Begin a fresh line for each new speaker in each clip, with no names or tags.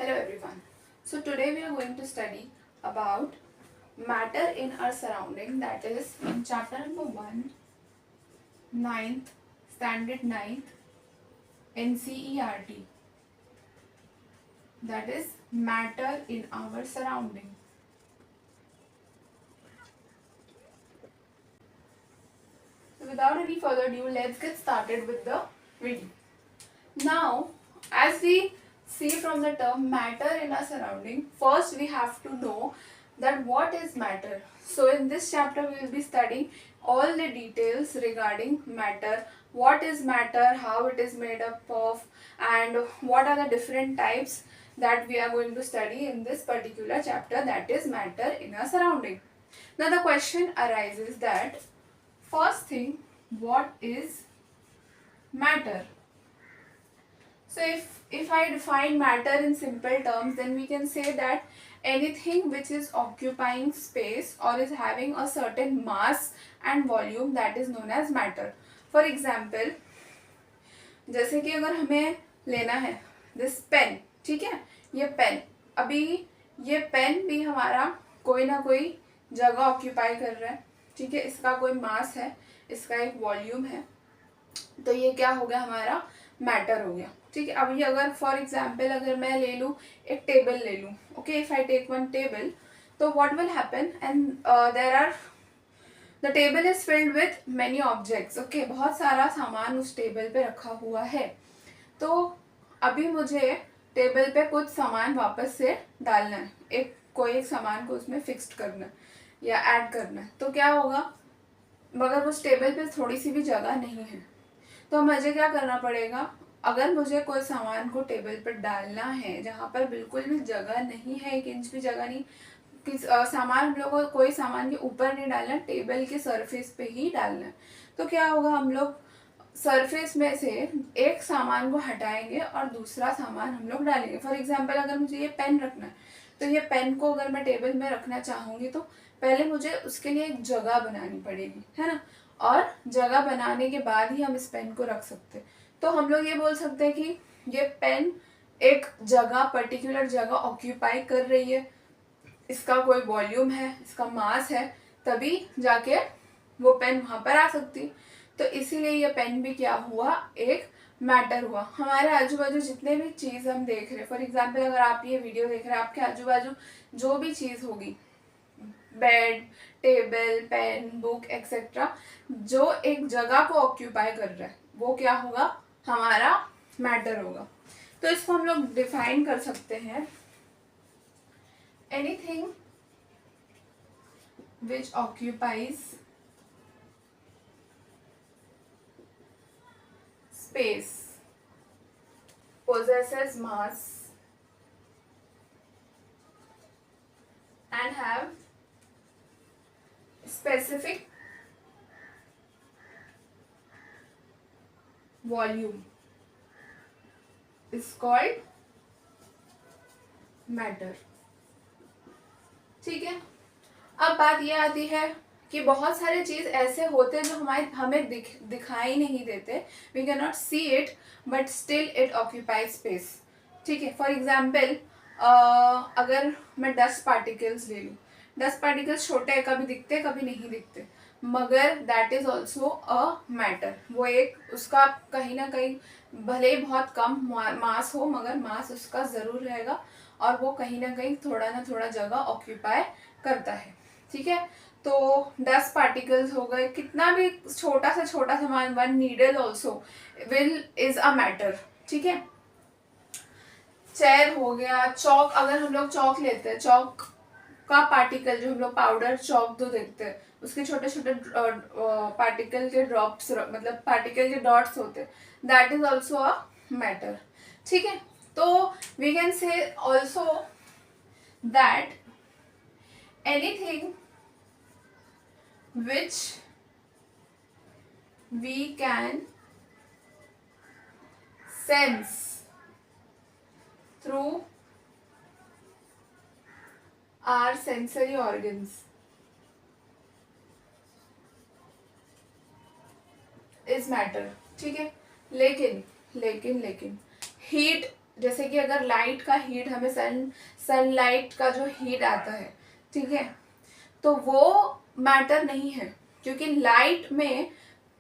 Hello everyone. So today we are going to study about matter in our surrounding, that is in chapter number 1, ninth, standard 9th NCERT, that is matter in our surrounding. So without any further ado, let's get started with the video. Now, as we see from the term matter in our surrounding, first we have to know that what is matter. So in this chapter we will be studying all the details regarding matter, what is matter, how it is made up of, and what are the different types that we are going to study in this particular chapter, that is matter in our surrounding. Now the question arises that first thing, what is matter? So if I define matter in simple terms, then we can say that anything which is occupying space or is having a certain mass and volume, that is known as matter. For example, जैसे कि अगर हमें लेना है this pen, ठीक है, ये pen, अभी ये पेन भी हमारा कोई ना कोई जगह ऑक्यूपाई कर रहा है, ठीक है, इसका कोई मास है, इसका एक वॉल्यूम है, तो ये क्या हो गया, हमारा मैटर हो गया, ठीक है। अब ये अगर फॉर एग्जाम्पल अगर मैं ले लूँ एक टेबल ले लूँ, okay, if I take one table, तो what will happen, and there are the table is filled with many objects, okay, बहुत सारा सामान उस टेबल पे रखा हुआ है। तो अभी मुझे टेबल पे कुछ सामान वापस से डालना है, कोई एक सामान को उसमें फिक्स्ड करना है या ऐड करना है, तो क्या होगा, मगर उस टेबल पे थोड़ी सी भी जगह नहीं है, तो मुझे क्या करना पड़ेगा, अगर मुझे कोई सामान को टेबल पर डालना है जहाँ पर बिल्कुल भी जगह नहीं है, 1 इंच भी जगह नहीं, सामान हम लोग को कोई सामान के ऊपर नहीं डालना, टेबल के सरफेस पे ही डालना है, तो क्या होगा, हम लोग सरफेस में से एक सामान को हटाएंगे और दूसरा सामान हम लोग डालेंगे। फॉर एग्जाम्पल अगर मुझे ये पेन रखना है, तो ये पेन को अगर मैं टेबल में रखना चाहूँगी तो पहले मुझे उसके लिए एक जगह बनानी पड़ेगी, है ना, और जगह बनाने के बाद ही हम इस पेन को रख सकते हैं। तो हम लोग ये बोल सकते हैं कि ये पेन एक जगह, पर्टिकुलर जगह ऑक्यूपाई कर रही है, इसका कोई वॉल्यूम है, इसका मास है, तभी जाके वो पेन वहाँ पर आ सकती। तो इसीलिए ये पेन भी क्या हुआ, एक मैटर हुआ। हमारे आजू बाजू जितने भी चीज़ हम देख रहे हैं, फॉर एग्जाम्पल अगर आप ये वीडियो देख रहे हैं, आपके आजू बाजू जो भी चीज़ होगी, bed, table, pen, book et cetera, जो एक जगह को ऑक्यूपाई कर रहा है, वो क्या होगा, हमारा मैटर होगा। तो इसको हम लोग डिफाइन कर सकते हैं, anything which occupies space, possesses mass and have specific volume is called matter, ठीक है। अब बात ये आती है कि बहुत सारे चीज़ ऐसे होते हैं जो हमें दिखाई नहीं देते, we can not see it but still it occupies space, ठीक है। फॉर एग्जाम्पल अगर मैं डस्ट पार्टिकल्स ले लूँ, डस्ट पार्टिकल्स छोटे हैं, कभी दिखते हैं कभी नहीं दिखते, मगर that is also a matter. वो एक उसका कहीं ना कहीं भले ही बहुत कम मास हो, मगर मास उसका ज़रूर रहेगा और वो कहीं ना कहीं थोड़ा ना थोड़ा जगह ऑक्यूपाई करता है, ठीक है। तो डस्ट पार्टिकल्स हो गए, कितना भी छोटा सा सामान, one needle also will is a matter, ठीक है। चेयर हो गया, चौक, अगर हम लोग चौक लेते हैं, चौक का पार्टिकल जो हम लोग पाउडर चौक जो देखते हैं, उसके छोटे छोटे पार्टिकल के ड्रॉप्स, मतलब पार्टिकल के डॉट्स होते हैं, that is also a matter, ठीक है। तो we can say also that anything which we can sense through our sensory organs is matter, ठीक है। लेकिन हीट जैसे कि अगर लाइट का हीट हमें सनलाइट का जो हीट आता है, ठीक है, तो वो मैटर नहीं है, क्योंकि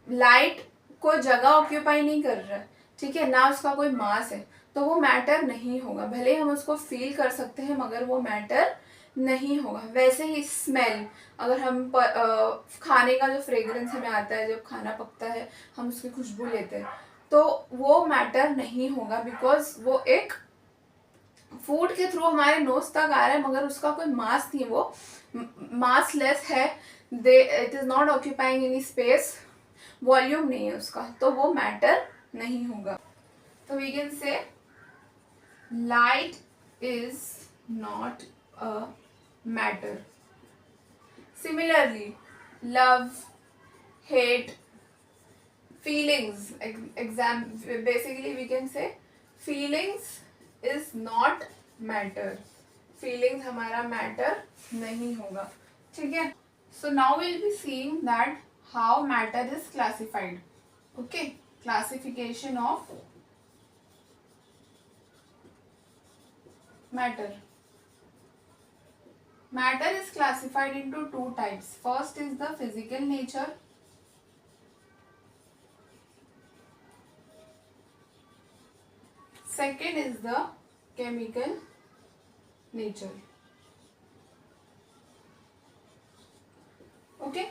लाइट को जगह ऑक्यूपाई नहीं कर रहा है, ठीक है, ना उसका कोई मास है, तो वो मैटर नहीं होगा। भले हम उसको फील कर सकते हैं मगर वो मैटर नहीं होगा। वैसे ही स्मेल, अगर हम खाने का जो फ्रेग्रेंस हमें आता है जब खाना पकता है, हम उसकी खुशबू लेते हैं, तो वो मैटर नहीं होगा, बिकॉज वो एक फूड के थ्रू हमारे नोज तक आ रहा है मगर उसका कोई मास नहीं, वो मासलेस है, they it is not occupying any space, volume नहीं है उसका, तो वो मैटर नहीं होगा। तो we can say light is not a matter. Similarly love, hate, feelings, basically we can say feelings is not matter, feelings हमारा matter नहीं होगा, ठीक है। So now we'll be seeing that how matter is classified. Okay, classification of matter. Matter is classified into two types. First is the physical nature. Second is the chemical nature. Okay,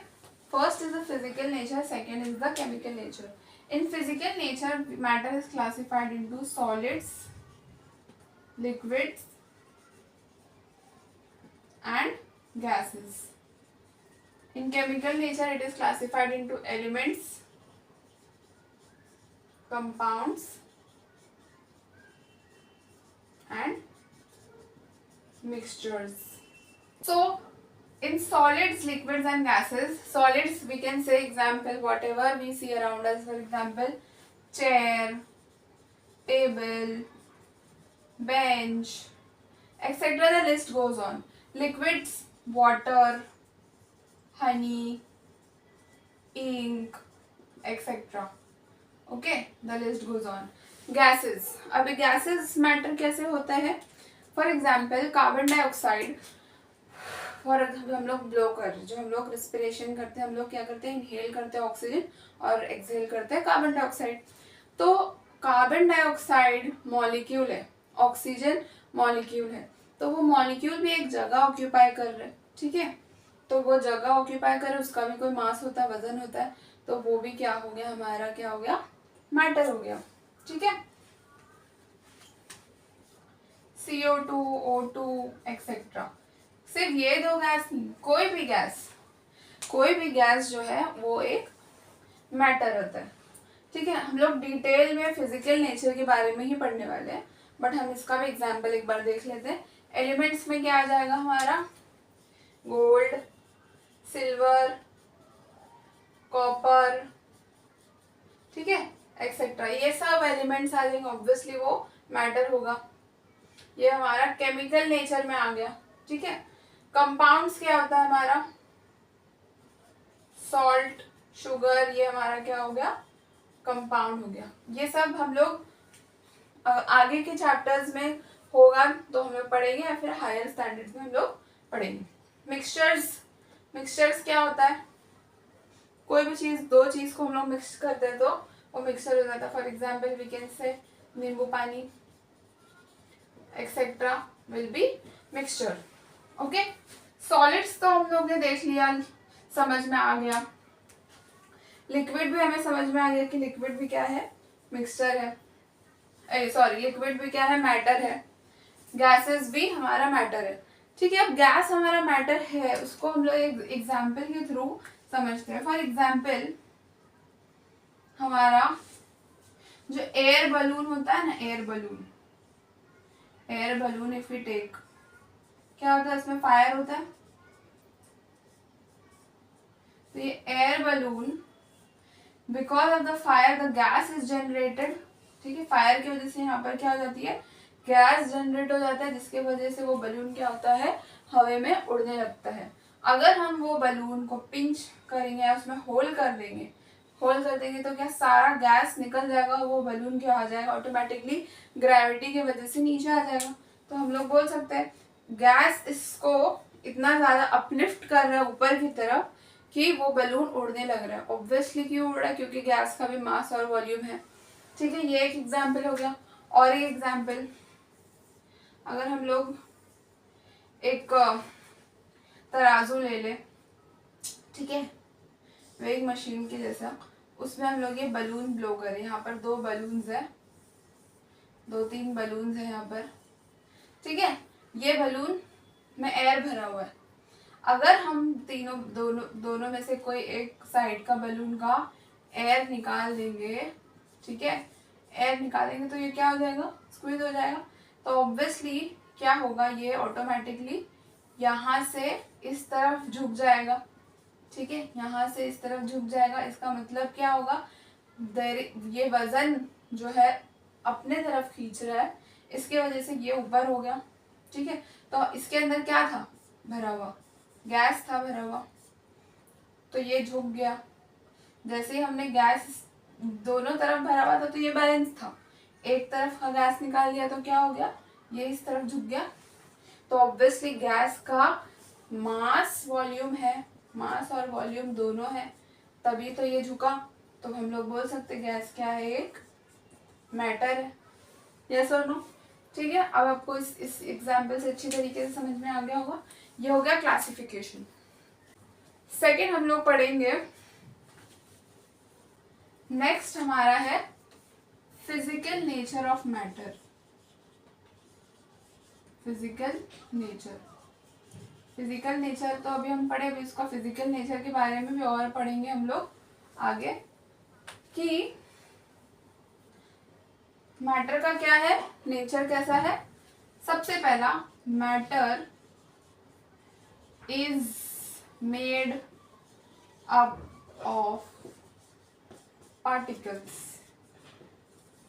first is the physical nature, second is the chemical nature. In physical nature, matter is classified into solids, liquids and gases. In chemical nature, it is classified into elements, compounds and mixtures. So in solids, liquids and gases, solids we can say example whatever we see around us, for example chair, table, bench, etc. The list goes on. Liquids, water, honey, ink, etc. Okay, the list goes on. Gases, अभी gases matter कैसे होता है? For example carbon dioxide, और हम लोग blow कर, जो हम लोग रेस्पिरेशन करते हैं, हम लोग क्या करते हैं, इनहेल करते हैं ऑक्सीजन और एक्सहेल करते हैं कार्बन डाइऑक्साइड। तो कार्बन डाइऑक्साइड मॉलिक्यूल है, ऑक्सीजन मॉलिक्यूल है, तो वो मॉलिक्यूल भी एक जगह ऑक्यूपाई कर रहे हैं, ठीक है। तो वो जगह ऑक्यूपाई कर रहे, उसका भी कोई मास होता है, वजन होता है, तो वो भी क्या हो गया, हमारा क्या हो गया, मैटर हो गया, ठीक है। CO2, O2 etcetera. सिर्फ ये दो गैस नहीं, कोई भी गैस जो है वो एक मैटर होता है, ठीक है। हम लोग डिटेल में फिजिकल नेचर के बारे में ही पढ़ने वाले हैं, बट हम इसका भी एग्जांपल एक बार देख लेते हैं। एलिमेंट्स में क्या आ जाएगा हमारा, गोल्ड, सिल्वर, कॉपर, ठीक है, एक्सेट्रा, ये सब एलिमेंट्स आ जाएंगे, ऑब्वियसली वो मैटर होगा। ये हमारा केमिकल नेचर में आ गया, ठीक है। कंपाउंड्स क्या होता है हमारा, सॉल्ट, शुगर, ये हमारा क्या हो गया, कंपाउंड हो गया। ये सब हम लोग आगे के चैप्टर्स में होगा तो हम लोग पढ़ेंगे, या फिर हायर स्टैंडर्ड्स में हम लोग पढ़ेंगे। मिक्सचर्स क्या होता है, कोई भी चीज, दो चीज को हम लोग मिक्स करते हैं तो वो मिक्सचर हो जाता है। फॉर एग्जाम्पल वी कैन से नींबू पानी etcetera will be mixture. Okay, solids तो हम लोग ने देख लिया, समझ में आ गया। लिक्विड भी हमें समझ में आ गया कि लिक्विड भी क्या है, मिक्सचर है, सॉरी लिक्विड भी क्या है, मैटर है। गैसेस भी हमारा मैटर है, ठीक है। अब गैस हमारा मैटर है, उसको हम लोग एक एग्जाम्पल के थ्रू समझते हैं। फॉर एग्जाम्पल हमारा जो एयर बलून होता है ना, air balloon if we take, क्या होता है, इसमें फायर होता है, तो ये air balloon, because of the fire the gas is generated, ठीक है। फायर की वजह से यहाँ पर क्या हो जाती है, गैस जनरेट हो जाता है, जिसके वजह से वो बलून क्या होता है, हवा में उड़ने लगता है। अगर हम वो बलून को पिंच करेंगे या उसमें होल कर देंगे होल्ड कर देंगे तो क्या सारा गैस निकल जाएगा, वो बलून क्या आ जाएगा ऑटोमेटिकली ग्रेविटी की वजह से नीचे आ जाएगा। तो हम लोग बोल सकते हैं गैस इसको इतना ज़्यादा अपलिफ्ट कर रहा है ऊपर की तरफ कि वो बलून उड़ने लग रहा है। ऑब्वियसली क्यों उड़ रहा है, क्योंकि गैस का भी मास और वॉल्यूम है। ठीक है, ये एक एग्जाम्पल हो गया। और एक एग्जाम्पल, अगर हम लोग एक तराजू ले ले, ठीक है, वो एक मशीन के जैसा, उसमें हम लोग ये बलून ब्लो करें। यहाँ पर 2 बलून्स है, 2-3 बलून्स है यहाँ पर, ठीक है। ये बलून में एयर भरा हुआ है। अगर हम दोनों में से कोई एक साइड का बलून का एयर निकाल देंगे, ठीक है, एयर निकालेंगे तो ये क्या हो जाएगा, स्क्वीज हो जाएगा। तो ऑब्वियसली क्या होगा, ये ऑटोमेटिकली यहाँ से इस तरफ झुक जाएगा। ठीक है, यहाँ से इस तरफ झुक जाएगा। इसका मतलब क्या होगा, ये वजन जो है अपने तरफ खींच रहा है, इसके वजह से ये ऊपर हो गया। ठीक है, तो इसके अंदर क्या था भरा हुआ, गैस था भरा हुआ, तो ये झुक गया। जैसे ही हमने गैस दोनों तरफ भरा हुआ था तो ये बैलेंस था, एक तरफ का गैस निकाल दिया तो क्या हो गया, ये इस तरफ झुक गया। तो ऑब्वियसली गैस का मास वॉल्यूम है, मास और वॉल्यूम दोनों है, तभी तो ये झुका। तो हम लोग बोल सकते गैस क्या है, एक मैटर है। यस और नो? ठीक है, अब आपको इस एग्जाम्पल से अच्छी तरीके से समझ में आ गया होगा। ये हो गया क्लासिफिकेशन। सेकेंड हम लोग पढ़ेंगे, नेक्स्ट हमारा है physical nature of matter. Physical nature, physical nature तो अभी हम पढ़े, अभी इसका फिजिकल नेचर के बारे में भी और पढ़ेंगे हम लोग आगे, कि मैटर का क्या है, नेचर कैसा है। सबसे पहला, matter is made up of particles.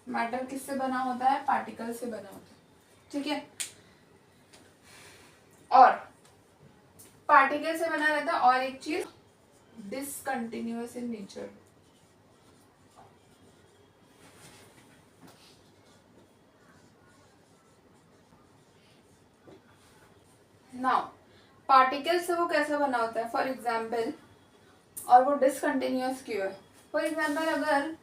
Matter किससे बना होता है, पार्टिकल से बना होता है। ठीक है, और पार्टिकल से बना रहता है। और एक चीज, discontinuous in nature. Now particle से वो कैसा बना होता है, फॉर एग्जाम्पल, और वो डिसकंटिन्यूअस क्यों है। फॉर एग्जाम्पल, अगर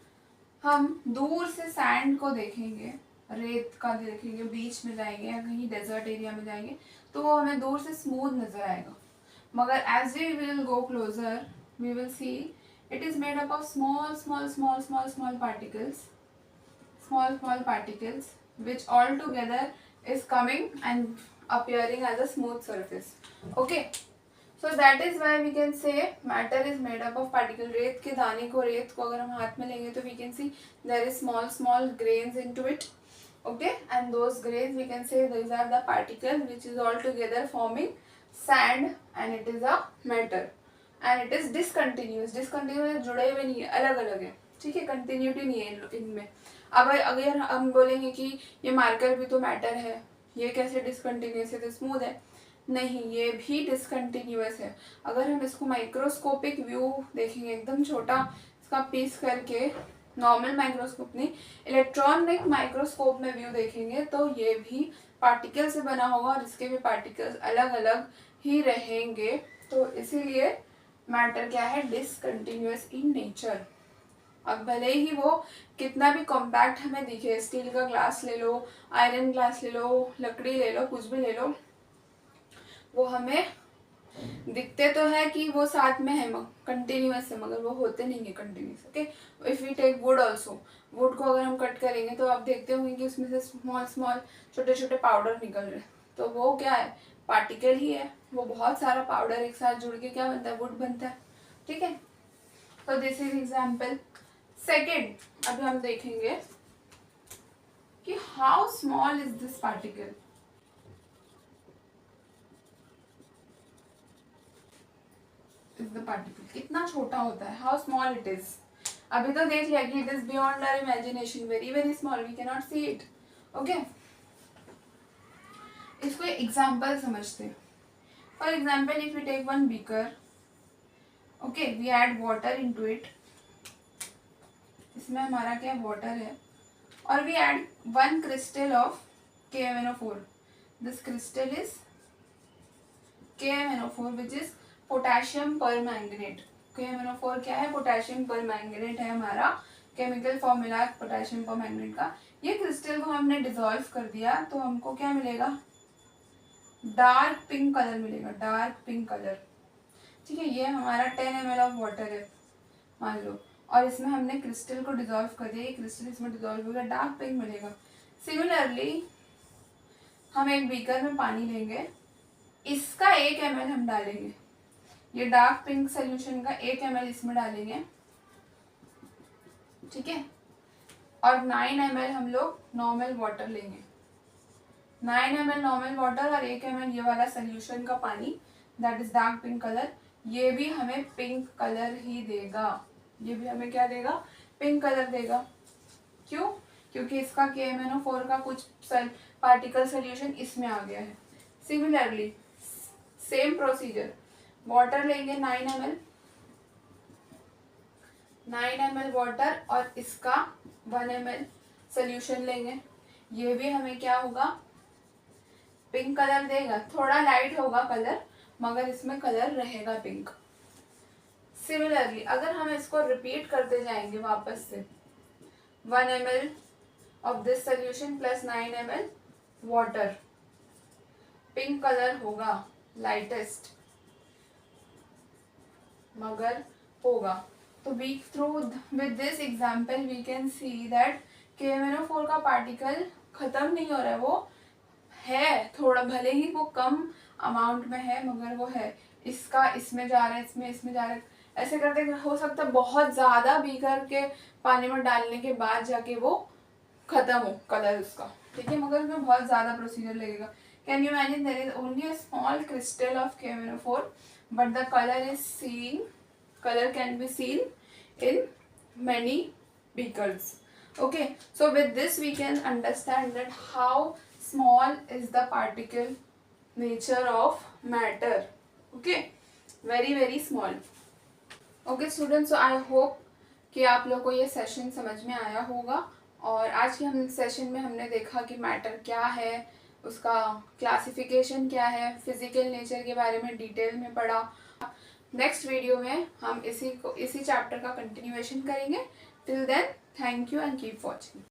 हम दूर से सैंड को देखेंगे, रेत का देखेंगे, बीच में जाएंगे या कहीं डेजर्ट एरिया में जाएंगे, तो वो हमें दूर से स्मूथ नजर आएगा। मगर as we will go closer, we will see it is made up of small small small small small particles, small small particles, which all together is coming and appearing as a smooth surface. Okay, so that is why we can say matter is made up of particle. रेत के दाने को, रेत को अगर हम हाथ में लेंगे तो we can see there is small small grains into it. Okay, and those grains we can say these are the particles which is all together forming sand, and it is a matter, and it is discontinuous. discontinuous जुड़े हुए नहीं है, अलग अलग है। ठीक है, continuity नहीं है इनमें। अब अगर हम बोलेंगे कि ये मार्कर भी तो मैटर है, ये कैसे डिसकंटिन्यूअस है, तो स्मूथ है, नहीं, ये भी डिसकंटिन्यूअस है। अगर हम इसको माइक्रोस्कोपिक व्यू देखेंगे, एकदम छोटा इसका पीस करके, नॉर्मल माइक्रोस्कोप नहीं, इलेक्ट्रॉनिक माइक्रोस्कोप में व्यू देखेंगे, तो ये भी पार्टिकल से बना होगा और इसके भी पार्टिकल्स अलग अलग ही रहेंगे। तो इसीलिए मैटर क्या है, डिसकंटिन्यूअस इन नेचर। अब भले ही वो कितना भी कॉम्पैक्ट हमें दिखे, स्टील का ग्लास ले लो, आयरन ग्लास ले लो, लकड़ी ले लो, कुछ भी ले लो, वो हमें दिखते तो है कि वो साथ में है, कंटिन्यूअस है, मगर वो होते नहीं है continuous. Okay, if we take wood also, wood को अगर हम कट करेंगे तो आप देखते होंगे कि उसमें से स्मॉल स्मॉल छोटे छोटे पाउडर निकल रहे हैं, तो वो क्या है, पार्टिकल ही है। वो बहुत सारा पाउडर एक साथ जुड़ के क्या बनता है, वुड बनता है। ठीक है, तो दिस इज एग्जाम्पल। सेकेंड, अभी हम देखेंगे कि how small is this particle. Is the particle, कितना छोटा होता है, हाउ स्मॉल इट इज। अभी तो देख लिया कि it is beyond our imagination, very very small, we can not see it. Okay, इसको एग्जाम्पल समझते हैं। For example, if we take one beaker, okay, we add water into it, इसमें हमारा क्या वाटर है, और वी ऐड 1 crystal of KMnO4. This crystal is KMnO4 which is potassium permanganate. KMnO4 क्या है? पोटेशियम परमैंगनेट है हमारा केमिकल फॉर्मूला पोटेशियम परमैंगनेट का. ये क्रिस्टल को हमने डिसॉल्व कर दिया तो हमको क्या मिलेगा? डार्क पिंक कलर मिलेगा, डार्क पिंक कलर. ठीक है, ये हमारा 10 ml ऑफ वाटर है मान लो, और इसमें हमने क्रिस्टल को डिसॉल्व कर दिया. ये क्रिस्टल इसमें डिसॉल्व होगा, डार्क पिंक मिलेगा. सिमिलरली हम एक बीकर में पानी लेंगे, इसका 1 ml हम डालेंगे, ये डार्क पिंक सोल्यूशन का 1 ml इसमें डालेंगे. ठीक है, और 9 ml हम लोग नॉर्मल वाटर लेंगे. 9 ml नॉर्मल वाटर और 1 ml ये वाला सोल्यूशन का पानी, that is dark pink colour. ये भी हमें पिंक कलर ही देगा. ये भी हमें क्या देगा? पिंक कलर देगा. क्यों? क्योंकि इसका KMnO4 का कुछ पार्टिकल सोल्यूशन इसमें आ गया है. सिमिलरली सेम प्रोसीजर, वाटर लेंगे 9 ml, 9 ml वाटर और इसका 1 ml सोल्यूशन लेंगे. ये भी हमें क्या होगा? पिंक कलर देगा. थोड़ा लाइट होगा कलर, मगर इसमें कलर रहेगा पिंक. सिमिलरली अगर हम इसको रिपीट करते जाएंगे वापस से, 1 ml of this solution plus 9 ml water, pink colour होगा, लाइटेस्ट मगर होगा. तो we through with this example we can see that KMnO4 का पार्टिकल खत्म नहीं हो रहा है, वो है थोड़ा, भले ही वो कम अमाउंट में है मगर वो है. इसका इसमें जा रहा है, इसमें जा रहा है, ऐसे करते हो सकता है बहुत ज़्यादा बीकर के पानी में डालने के बाद जाके वो खत्म हो कलर उसका. ठीक है, मगर उसमें बहुत ज़्यादा प्रोसीजर लगेगा. Can you imagine there is only a small crystal of KMnO4 but the colour can be seen in many beakers. Okay, so with this we can understand that how small is the particle nature of matter. Okay, very small. Okay students, so I hope कि आप लोग को ये session समझ में आया होगा. और आज के हम सेशन में हमने देखा कि मैटर क्या है, उसका क्लासिफिकेशन क्या है, फिजिकल नेचर के बारे में डिटेल में पढ़ा. नेक्स्ट वीडियो में हम इसी चैप्टर का कंटिन्यूएशन करेंगे. Till then, thank you and keep watching.